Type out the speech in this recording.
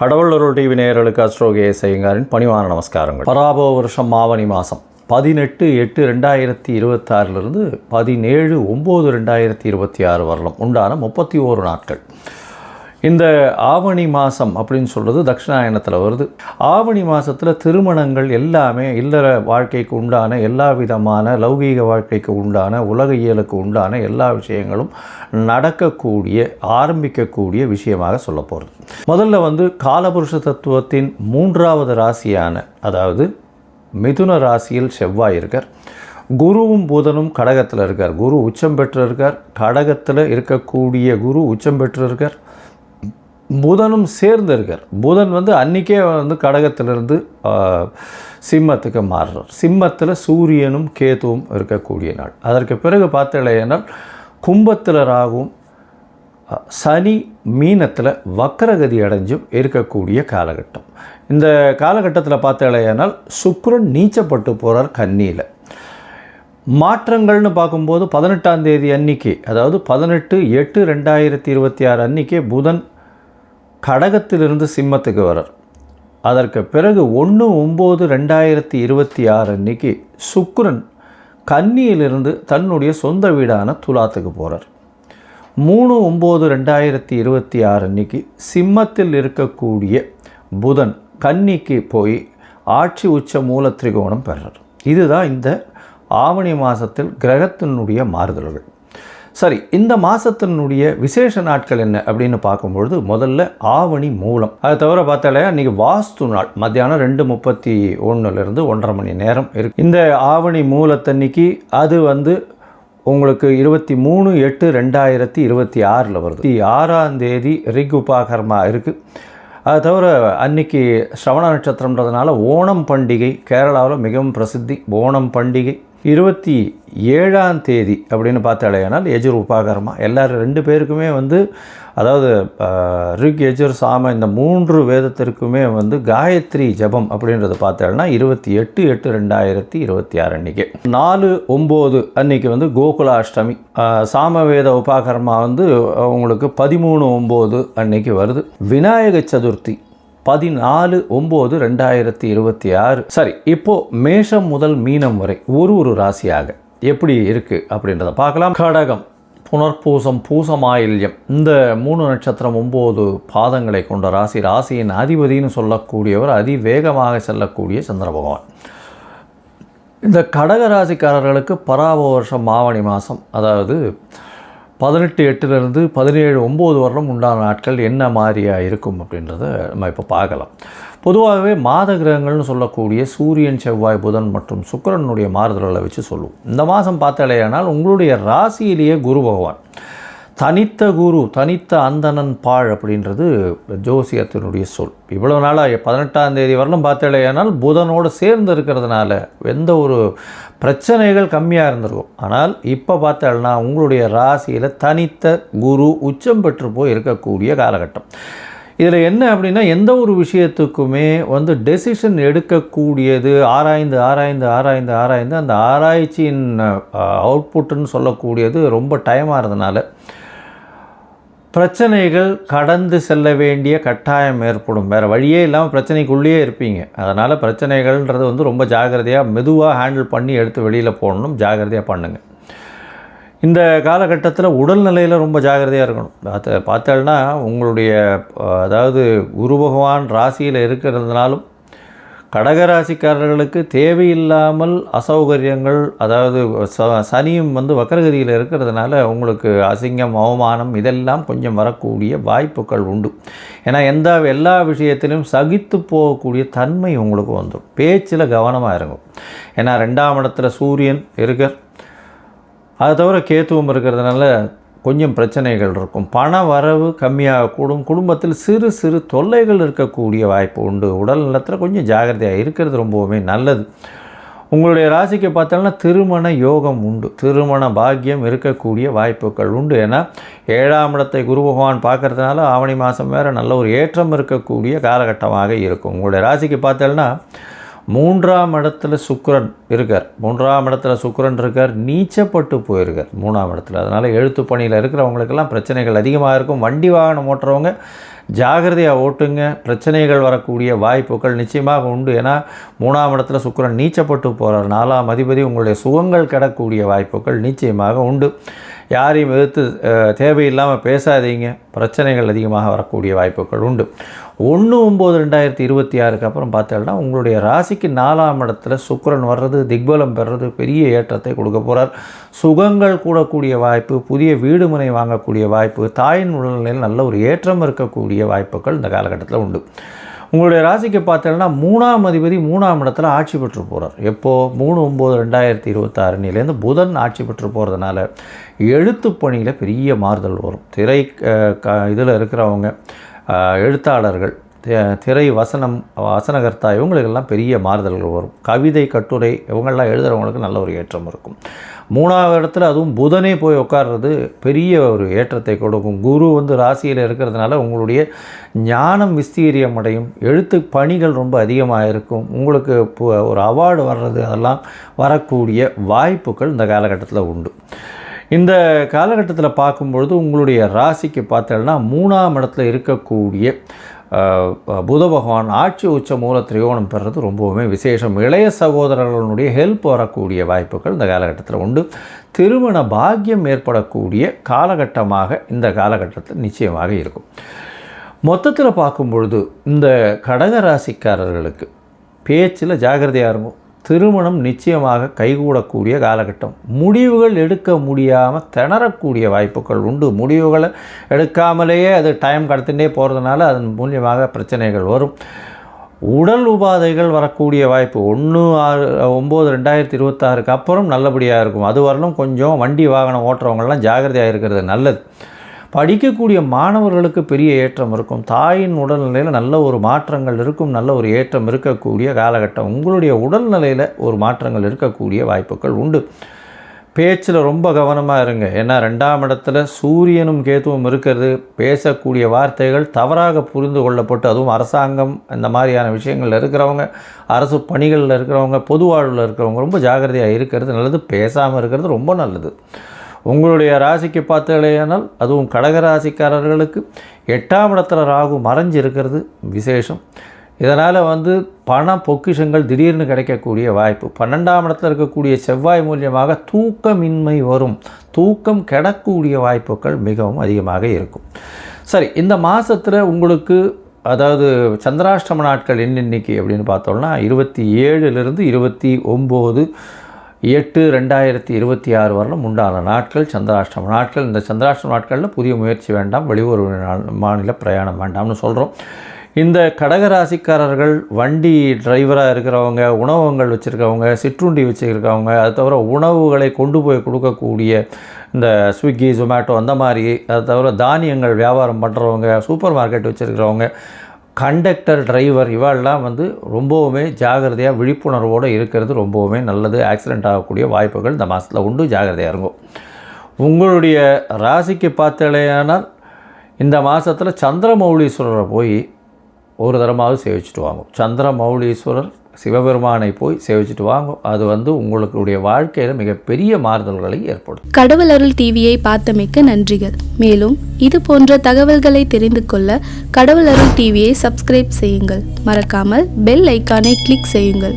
கடவுள் அருள் டிவி நேயர்களுக்கு அஸ்ட்ரோகே செய்யுங்காரின் பணிவான நமஸ்காரங்கள். பராபவ வருஷம் ஆவணி மாதம் 18/8/2026 17/9/2026 வரலாம் உண்டான 31 நாட்கள். இந்த ஆவணி மாதம் அப்படின்னு சொல்கிறது தட்சிணாயனத்தில் வருது. ஆவணி மாதத்தில் திருமணங்கள் எல்லாமே இல்லற வாழ்க்கைக்கு உண்டான எல்லா விதமான லௌகீக வாழ்க்கைக்கு உண்டான உலக இயலுக்கு உண்டான எல்லா விஷயங்களும் நடக்கக்கூடிய ஆரம்பிக்கக்கூடிய விஷயமாக சொல்ல போகிறது. முதல்ல காலபுருஷ தத்துவத்தின் 3வது ராசியான அதாவது மிதுன ராசியில் செவ்வாய் இருக்கார். குருவும் புதனும் கடகத்தில் இருக்கார். குரு உச்சம் பெற்று இருக்கார். கடகத்தில் இருக்கக்கூடிய குரு உச்சம் பெற்று இருக்கார். புதனும் சேர்ந்து இருக்கார். புதன் அன்றைக்கே கடகத்திலிருந்து சிம்மத்துக்கு மாறுறார். சிம்மத்தில் சூரியனும் கேதுவும் இருக்கக்கூடிய நாள். அதற்கு பிறகு பார்த்தீங்கன்னா கும்பத்தில் ராகுவும் சனி மீனத்தில் வக்கரகதி அடைஞ்சும் இருக்கக்கூடிய காலகட்டம். இந்த காலகட்டத்தில் பார்த்தீங்கன்னா சுக்கிரன் நீச்சப்பட்டு போகிறார் கன்னியில். மாற்றங்கள்னு பார்க்கும்போது 18ஆம் தேதி அன்னைக்கு அதாவது 18/8/2026 அன்றைக்கே புதன் கடகத்திலிருந்து சிம்மத்துக்கு வரார். அதற்கு பிறகு 1/9/2026 அன்றைக்கி சுக்கிரன் கன்னியிலிருந்து தன்னுடைய சொந்த வீடான துலாத்துக்கு போகிறார். 3/9/2026 அன்றைக்கி சிம்மத்தில் இருக்கக்கூடிய புதன் கன்னிக்கு போய் ஆட்சி உச்ச மூல திரிகோணம் பெறார். இதுதான் இந்த ஆவணி மாதத்தில் கிரகத்தினுடைய மாறுதல்கள். சரி, இந்த மாதத்தினுடைய விசேஷ நாட்கள் என்ன அப்படின்னு பார்க்கும்பொழுது முதல்ல ஆவணி மூலம். அதை தவிர பார்த்தாலே அன்றைக்கி வாஸ்து நாள் மத்தியானம் 2:31 1:30 மணி நேரம் இருக்குது. இந்த ஆவணி மூலத்தன்னைக்கு அது உங்களுக்கு 23/8/2026 வருது. 6ஆம் தேதி ரிக் உபாகர்மா இருக்குது. அது தவிர அன்றைக்கி ஸ்ரவண நட்சத்திரம்ன்றதுனால ஓணம் பண்டிகை கேரளாவில் மிகவும் பிரசித்தி. ஓணம் பண்டிகை 27ஆம் தேதி அப்படின்னு பார்த்தாலேனால் எஜுர் உபாகரமா எல்லாரும் 2 பேருக்குமே அதாவது ரிக் எஜுர் சாம இந்த 3 வேதத்திற்குமே காயத்ரி ஜபம் அப்படின்றது பார்த்தோம்னா 28/8/2026 அன்றைக்கி 4/9 அன்றைக்கி கோகுலாஷ்டமி. சாமவேத உபாகரமா உங்களுக்கு 13/9 அன்றைக்கி வருது. விநாயக சதுர்த்தி 14/9/2026. சரி, இப்போது மேஷம் முதல் மீனம் வரை ஒரு ராசியாக எப்படி இருக்குது அப்படின்றத பார்க்கலாம். கடகம், புனர்பூசம், பூசமாயில்யம் இந்த 3 நட்சத்திரம் 9 பாதங்களை கொண்ட ராசி. ராசியின் அதிபதினு சொல்லக்கூடியவர் அதிவேகமாக செல்லக்கூடிய சந்திர பகவான். இந்த கடக ராசிக்காரர்களுக்கு பராபவ வருஷம் ஆவணி மாதம் அதாவது 18/8 17/9 வரலும் உண்டான நாட்கள் என்ன மாதிரியாக இருக்கும் அப்படின்றத நம்ம இப்போ பார்க்கலாம். பொதுவாகவே மாத கிரகங்கள்னு சொல்லக்கூடிய சூரியன், செவ்வாய், புதன் மற்றும் சுக்கிரனுடைய மாறுதல்களை வச்சு சொல்லுவோம். இந்த மாதம் பார்த்தாலேயானால் உங்களுடைய ராசியிலேயே குரு பகவான் தனித்த குரு, தனித்த அந்தணன் பாழ் அப்படின்றது ஜோசியத்தினுடைய சொல். இவ்வளோ நாளாக 18ஆம் தேதி வரலும் பார்த்தாலேயானால் புதனோடு சேர்ந்து இருக்கிறதுனால எந்த ஒரு பிரச்சனைகள் கம்மியாக இருந்திருக்கும். ஆனால் இப்போ பார்த்தால்னா உங்களுடைய ராசியில் தனித்த குரு உச்சம் பெற்று போய் இருக்கக்கூடிய காலகட்டம். இதில் என்ன அப்படின்னா எந்த ஒரு விஷயத்துக்குமே டெசிஷன் எடுக்கக்கூடியது ஆராய்ந்து அந்த ஆராய்ச்சியின் அவுட்புட்டுன்னு சொல்லக்கூடியது ரொம்ப டைமாக இருந்தனால பிரச்சனைகள் கடந்து செல்ல வேண்டிய கட்டாயம் ஏற்படும். வேறு வழியே இல்லாமல் பிரச்சனைக்குள்ளேயே இருப்பீங்க. அதனால் பிரச்சனைகள்ன்றது ரொம்ப ஜாகிரதையாக மெதுவாக ஹேண்டில் பண்ணி எடுத்து வெளியில் போடணும். ஜாகிரதையாக பண்ணுங்கள். இந்த காலகட்டத்தில் உடல்நிலையில் ரொம்ப ஜாகிரதையாக இருக்கணும். பார்த்தோன்னா உங்களுடைய அதாவது குரு பகவான் ராசியில் இருக்கிறதுனாலும் கடகராசிக்காரர்களுக்கு தேவையில்லாமல் அசௌகரியங்கள் அதாவது சனியும் வக்கரகதியில் இருக்கிறதுனால உங்களுக்கு அசிங்கம், அவமானம் இதெல்லாம் கொஞ்சம் வரக்கூடிய வாய்ப்புகள் உண்டு. ஏன்னா எல்லா விஷயத்திலும் சகித்து போகக்கூடிய தன்மை உங்களுக்கு வந்துடும். பேச்சில் கவனமாக இருக்கும். ஏன்னா 2ஆம் இடத்துல சூரியன் இருக்கார். அதை தவிர கேத்துவம் இருக்கிறதுனால கொஞ்சம் பிரச்சனைகள் இருக்கும். பண வரவு கம்மியாகக்கூடும். குடும்பத்தில் சிறு சிறு தொல்லைகள் இருக்கக்கூடிய வாய்ப்பு உண்டு. உடல் நலத்தில் கொஞ்சம் ஜாகிரதையாக இருக்கிறது ரொம்பவுமே நல்லது. உங்களுடைய ராசிக்கு பார்த்தோம்னா திருமண யோகம் உண்டு. திருமண பாக்கியம் இருக்கக்கூடிய வாய்ப்புகள் உண்டு. ஏன்னா 7ஆம் இடத்தை குரு பகவான் பார்க்கறதுனால ஆவணி மாதம் வேறு நல்ல ஒரு ஏற்றம் இருக்கக்கூடிய காலகட்டமாக இருக்கும். உங்களுடைய ராசிக்கு பார்த்தோம்னா மூன்றாம் இடத்துல சுக்கிரன் இருக்கார். மூன்றாம் இடத்துல சுக்கிரன் இருக்கார், நீச்சப்பட்டு போயிருக்கார் 3ஆம் இடத்துல. அதனால் எழுத்து பணியில் இருக்கிறவங்களுக்கெல்லாம் பிரச்சனைகள் அதிகமாக இருக்கும். வண்டி வாகனம் ஓட்டுறவங்க ஜாகிரதையாக ஓட்டுங்க. பிரச்சனைகள் வரக்கூடிய வாய்ப்புகள் நிச்சயமாக உண்டு. ஏன்னா 3ஆம் இடத்துல சுக்கிரன் நீச்சப்பட்டு போகிறார். 4ஆம் அதிபதி உங்களுடைய சுகங்கள் கிடக்கூடிய வாய்ப்புகள் நிச்சயமாக உண்டு. யாரையும் எதிர்த்து தேவையில்லாமல் பேசாதீங்க. பிரச்சனைகள் அதிகமாக வரக்கூடிய வாய்ப்புகள் உண்டு. 1/9/2026 அப்புறம் பார்த்தோம்னா உங்களுடைய ராசிக்கு 4ஆம் இடத்துல சுக்கிரன் வர்றது, திக்பலம் பெறுறது பெரிய ஏற்றத்தை கொடுக்க போகிறார். சுகங்கள் கூடக்கூடிய வாய்ப்பு, புதிய வீடு மனை வாங்கக்கூடிய வாய்ப்பு, தாயின் உடல்நிலையில் நல்ல ஒரு ஏற்றம் இருக்கக்கூடிய வாய்ப்புகள் இந்த காலகட்டத்தில் உண்டு. உங்களுடைய ராசிக்கு பார்த்தோம்னா 3ஆம் அதிபதி 3ஆம் இடத்துல ஆட்சி பெற்று போகிறார். எப்போது 3/9/2026 புதன் ஆட்சி பெற்று போகிறதுனால எழுத்து பணியில் பெரிய மாறுதல் வரும். திரை இதில் இருக்கிறவங்க, எழுத்தாளர்கள், திரை வசனகர்த்தா இவங்களுக்கெல்லாம் பெரிய மாறுதல்கள் வரும். கவிதை, கட்டுரை இவங்கெல்லாம் எழுதுகிறவங்களுக்கு நல்ல ஒரு ஏற்றம் இருக்கும். 3ஆவது இடத்துல அதுவும் புதனே போய் உட்கார்றது பெரிய ஒரு ஏற்றத்தை கொடுக்கும். குரு ராசியில் இருக்கிறதுனால உங்களுடைய ஞானம் விஸ்தீரியம் அடையும். எழுத்து பணிகள் ரொம்ப அதிகமாக இருக்கும். உங்களுக்கு ஒரு அவார்டு வர்றது அதெல்லாம் வரக்கூடிய வாய்ப்புகள் இந்த காலகட்டத்தில் உண்டு. இந்த காலகட்டத்தில் பார்க்கும்பொழுது உங்களுடைய ராசிக்கு பார்த்தோம்னா 3ஆம் இடத்துல இருக்கக்கூடிய புத பகவான் ஆட்சி உச்ச மூல திரிகோணம் பெறுறது ரொம்பவுமே விசேஷம். இளைய சகோதரர்களுடைய ஹெல்ப் வரக்கூடிய வாய்ப்புகள் இந்த காலகட்டத்தில் உண்டு. திருமண பாக்கியம் ஏற்படக்கூடிய காலகட்டமாக இந்த காலகட்டத்தில் நிச்சயமாக இருக்கும். மொத்தத்தில் பார்க்கும்பொழுது இந்த கடகராசிக்காரர்களுக்கு பேச்சில் ஜாகிரதையாக இருக்கும். திருமணம் நிச்சயமாக கைகூடக்கூடிய காலகட்டம். முடிவுகள் எடுக்க முடியாமல் திணறக்கூடிய வாய்ப்புகள் உண்டு. முடிவுகளை எடுக்காமலேயே அது டைம் கடத்திகிட்டே போகிறதுனால அதன் மூலியமாக பிரச்சனைகள் வரும். உடல் உபாதைகள் வரக்கூடிய வாய்ப்பு 1/9/2026 அப்புறம் நல்லபடியாக இருக்கும். அது வரலும் கொஞ்சம் வண்டி வாகனம் ஓட்டுறவங்களாம் ஜாகிரதையாக இருக்கிறது நல்லது. படிக்கக்கூடிய மாணவர்களுக்கு பெரிய ஏற்றம் இருக்கும். தாயின் உடல்நிலையில் நல்ல ஒரு மாற்றங்கள் இருக்கும். நல்ல ஒரு ஏற்றம் இருக்கக்கூடிய காலகட்டம். உங்களுடைய உடல்நிலையில் ஒரு மாற்றங்கள் இருக்கக்கூடிய வாய்ப்புகள் உண்டு. பேச்சில் ரொம்ப கவனமாக இருங்க. ஏன்னா 2ஆம் இடத்துல சூரியனும் கேதுவும் இருக்கிறது. பேசக்கூடிய வார்த்தைகள் தவறாக புரிந்து கொள்ளப்பட்டு, அதுவும் அரசாங்கம் இந்த மாதிரியான விஷயங்களில் இருக்கிறவங்க, அரசு பணிகளில் இருக்கிறவங்க, பொது வாழ்வில் இருக்கிறவங்க ரொம்ப ஜாகிரதையாக இருக்கிறது நல்லது. பேசாமல் இருக்கிறது ரொம்ப நல்லது. உங்களுடைய ராசிக்கு பார்த்தீங்களேனால் அதுவும் கடகராசிக்காரர்களுக்கு 8ஆம் இடத்துல ராகு மறைஞ்சு இருக்கிறது விசேஷம். இதனால் பண பொக்கிஷங்கள் திடீர்னு கிடைக்கக்கூடிய வாய்ப்பு. 12ஆம் இடத்துல இருக்கக்கூடிய செவ்வாய் மூலியமாக தூக்கமின்மை வரும். தூக்கம் கெடக்கூடிய வாய்ப்புகள் மிகவும் அதிகமாக இருக்கும். சரி, இந்த மாதத்தில் உங்களுக்கு அதாவது சந்திராஷ்டம நாட்கள் இன்னைக்கு அப்படின்னு பார்த்தோம்னா 27லிருந்து 29/8/2026 வரலும் உண்டான நாட்கள் சந்திராஷ்டம நாட்கள். இந்த சந்திராஷ்டம நாட்களில் புதிய முயற்சி வேண்டாம், வெளியூர் மாநில பிரயாணம் வேண்டாம்னு சொல்கிறோம். இந்த கடகராசிக்காரர்கள் வண்டி டிரைவராக இருக்கிறவங்க, உணவகங்கள் வச்சுருக்கவங்க, சிற்றுண்டி வச்சுருக்கவங்க, அது தவிர உணவுகளை கொண்டு போய் கொடுக்கக்கூடிய இந்த ஸ்விக்கி, ஜொமேட்டோ அந்த மாதிரி, அது தவிர தானியங்கள் வியாபாரம் பண்ணுறவங்க, சூப்பர் மார்க்கெட் வச்சுருக்கிறவங்க, கண்டக்டர், டிரைவர் இவெல்லாம் ரொம்பவுமே ஜாகிரதையாக விழிப்புணர்வோடு இருக்கிறது ரொம்பவுமே நல்லது. ஆக்சிடெண்ட் ஆகக்கூடிய வாய்ப்புகள் இந்த மாதத்தில் உண்டு. ஜாகிரதையாக இருக்கும். உங்களுடைய ராசிக்கு பார்த்தலையானால் இந்த மாதத்தில் சந்திரமௌலீஸ்வரரை போய் ஒரு தரமாவது சேவிச்சுட்டு வாங்க. சந்திரமௌலீஸ்வரர் சிவபெருமானை போய் சேவிச்சுட்டு வாங்க. அது உங்களுடைய வாழ்க்கையில் மிகப்பெரிய மாறுதல்களை ஏற்படும். கடவுள் அருள் டிவியை பார்த்தமைக்க நன்றிகள். மேலும் இது போன்ற தகவல்களை தெரிந்து கொள்ள கடவுள் அருள் டிவியை சப்ஸ்கிரைப் செய்யுங்கள். மறக்காமல் பெல் ஐக்கானை கிளிக் செய்யுங்கள்.